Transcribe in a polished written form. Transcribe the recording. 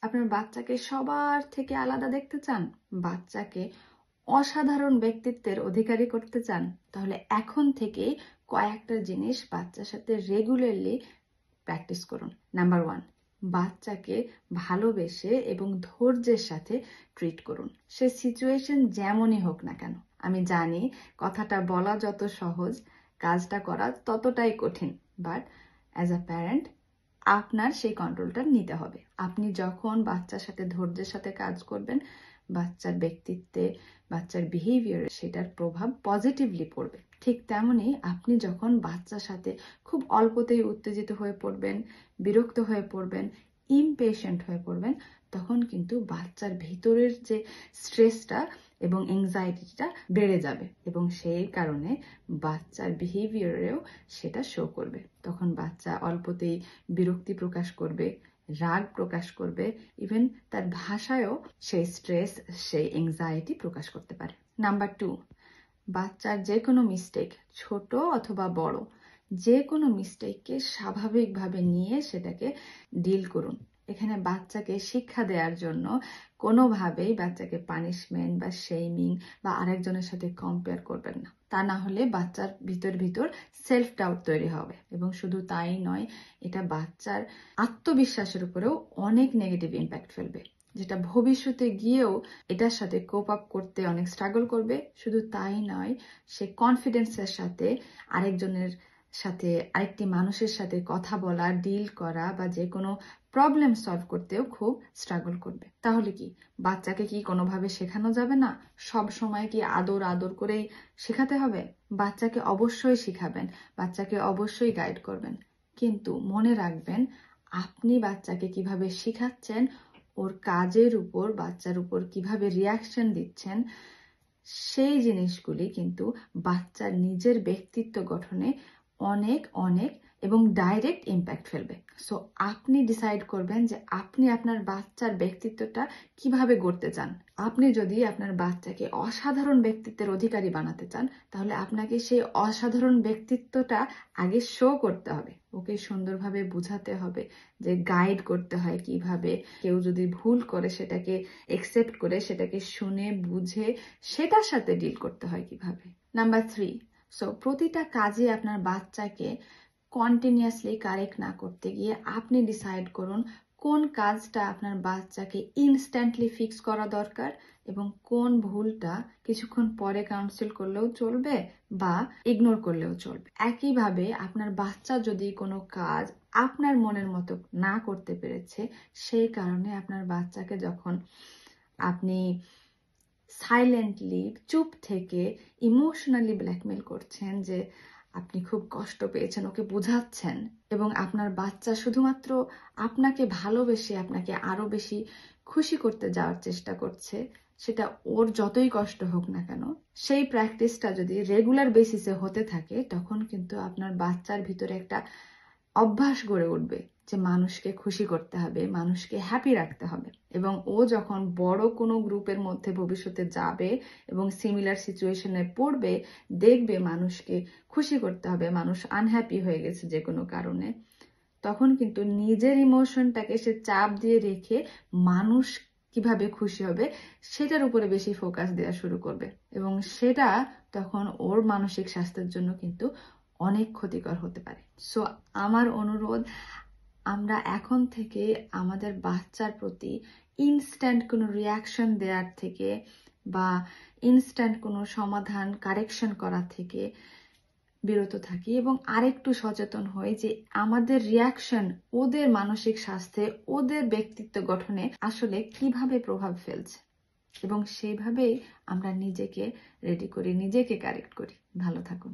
আপনার বাচ্চাকে সবার থেকে আলাদা দেখতে চান, বাচ্চাকে অসাধারণ ব্যক্তিত্বের অধিকারী করতে চান, তাহলে এখন থেকেই কয়েকটা জিনিস বাচ্চার সাথে রেগুলারলি প্র্যাকটিস করুন। নাম্বার 1, বাচ্চাকে ভালোবেসে এবং ধৈর্যের সাথে ট্রিট করুন, সে সিচুয়েশন যেমনই হোক না কেন। আমি জানি কথাটা বলা যত সহজ, কাজটা করা ততটাই কঠিন, বাট অ্যাজ আ প্যারেন্ট আপনার সেই কন্ট্রোলটা নিতে হবে। আপনি যখন বাচ্চার সাথে ধৈর্যের সাথে কাজ করবেন, বাচ্চার ব্যক্তিত্বে, বাচ্চার বিহেভিয়ারে সেটার প্রভাব পজিটিভলি পড়বে। ঠিক তেমনি আপনি যখন বাচ্চার সাথে খুব অল্পতেই উত্তেজিত হয়ে পড়বেন, বিরক্ত হয়ে পড়বেন, ইমপেশেন্ট হয়ে পড়বেন, তখন কিন্তু বাচ্চার ভিতরের যে স্ট্রেসটা এবং এংজাইটিটা বেড়ে যাবে এবং সেই কারণে বাচ্চার বিহেভিয়ারেও সেটা শো করবে। তখন বাচ্চা অল্পতেই বিরক্তি প্রকাশ করবে, রাগ প্রকাশ করবে, ইভেন তার ভাষায়ও সেই স্ট্রেস, সেই এংজাইটি প্রকাশ করতে পারে। নাম্বার 2, বাচ্চার যে কোনো মিস্টেক, ছোট অথবা বড়, যে কোনো মিস্টেককে স্বাভাবিকভাবে নিয়ে সেটাকে ডিল করুন। এখানে বাচ্চাকে শিক্ষা দেওয়ার জন্য কোনোভাবেই বাচ্চাকে পানিশমেন্ট বা শেমিং বা আরেকজনের সাথে কম্পেয়ার করবেন না। তা না হলে বাচ্চার ভিতর সেলফ ডাউট তৈরি হবে এবং শুধু তাই নয়, এটা বাচ্চার আত্মবিশ্বাসের উপরেও অনেক নেগেটিভ ইম্প্যাক্ট ফেলবে, যেটা ভবিষ্যতে গিয়েও এটার সাথে কোপ আপ করতে অনেক স্ট্রাগল করবে। শুধু তাই নয়, সে কনফিডেন্সের সাথে আরেকজনের সাথে, আরেকটি মানুষের সাথে কথা বলা, ডিল করা বা যে কোনো প্রবলেম সলভ করতেও খুব স্ট্রাগল করবে। তাহলে কি বাচ্চাকে কি কোনোভাবে শেখানো যাবে না? সব সময় কি আদর আদর করেই শেখাতে হবে? বাচ্চাকে অবশ্যই শিখাবেন, বাচ্চাকে অবশ্যই গাইড করবেন, কিন্তু মনে রাখবেন আপনি বাচ্চাকে কিভাবে শিখাচ্ছেন, ওর কাজের উপর, বাচ্চার উপর কিভাবে রিয়াকশন দিচ্ছেন, সেই জিনিসগুলি কিন্তু বাচ্চার নিজের ব্যক্তিত্ব গঠনে অনেক অনেক এবং ডাইরেক্ট ইম্প্যাক্ট ফেলবে। সো আপনি ডিসাইড করবেন যে আপনি আপনার বাচ্চার ব্যক্তিত্বটা কিভাবে গড়তে চান। আপনি যদি আপনার বাচ্চাকে অসাধারণ ব্যক্তিত্বের অধিকারী বানাতে চান, তাহলে আপনাকে সেই অসাধারণ ব্যক্তিত্বটা আগে শো করতে হবে, ওকে সুন্দরভাবে বুঝাতে হবে যে গাইড করতে হয় কিভাবে, কেউ যদি ভুল করে সেটাকে একসেপ্ট করে, সেটাকে শুনে বুঝে সেটার সাথে ডিল করতে হয় কিভাবে। নাম্বার 3, সো প্রতিটা কাজে আপনার বাচ্চাকে কন্টিনিউয়াসলি কারেক্ট না করতে গিয়ে আপনি ডিসাইড করুন কোন কাজটা আপনার বাচ্চাকে ইনস্ট্যান্টলি ফিক্স করা দরকার এবং কোন ভুলটা কিছুক্ষণ পরে কাউন্সিল করলেও চলবে বা ইগনোর করলেও চলবে। একইভাবে আপনার বাচ্চা যদি কোনো কাজ আপনার মনের মতো না করতে পেরেছে, সেই কারণে আপনার বাচ্চাকে যখন আপনি সাইলেন্টলি, চুপ থেকে ইমোশনালি ব্ল্যাকমেল করছেন যে আপনি খুব কষ্ট পেয়েছেন, ওকে বোঝাচ্ছেন এবং আপনার বাচ্চা শুধুমাত্র আপনাকে ভালোবেসে আপনাকে আরো বেশি খুশি করতে যাওয়ার চেষ্টা করছে, সেটা ওর যতই কষ্ট হোক না কেন, সেই প্র্যাকটিসটা যদি রেগুলার বেসিসে হতে থাকে, তখন কিন্তু আপনার বাচ্চার ভিতরে একটা অভ্যাস গড়ে উঠবে যে মানুষকে খুশি করতে হবে, মানুষকে হ্যাপি রাখতে হবে। এবং ও যখন বড় কোনো গ্রুপের মধ্যে ভবিষ্যতে যাবে এবং সিমিলার সিচুয়েশনে পড়বে, দেখবে মানুষকে খুশি করতে হবে, মানুষ আনহ্যাপি হয়ে গেছে যে কোনো কারণে, তখন কিন্তু নিজের ইমোশনটাকে সে চাপ দিয়ে রেখে মানুষ কিভাবে খুশি হবে সেটার উপরে বেশি ফোকাস দেওয়া শুরু করবে এবং সেটা তখন ওর মানসিক স্বাস্থ্যের জন্য কিন্তু অনেক ক্ষতিকর হতে পারে। সো আমার অনুরোধ, আমরা এখন থেকে আমাদের বাচ্চার প্রতি ইনস্ট্যান্ট কোনো রিয়াকশন দেওয়ার থেকে বা ইনস্ট্যান্ট কোনো সমাধান কারেকশন করার থেকে বিরত থাকি এবং আরেকটু সচেতন হই যে আমাদের রিয়াকশন ওদের মানসিক স্বাস্থ্যে, ওদের ব্যক্তিত্ব গঠনে আসলে কিভাবে প্রভাব ফেলছে এবং সেইভাবেই আমরা নিজেকে রেডি করি, নিজেকে কারেক্ট করি। ভালো থাকুন।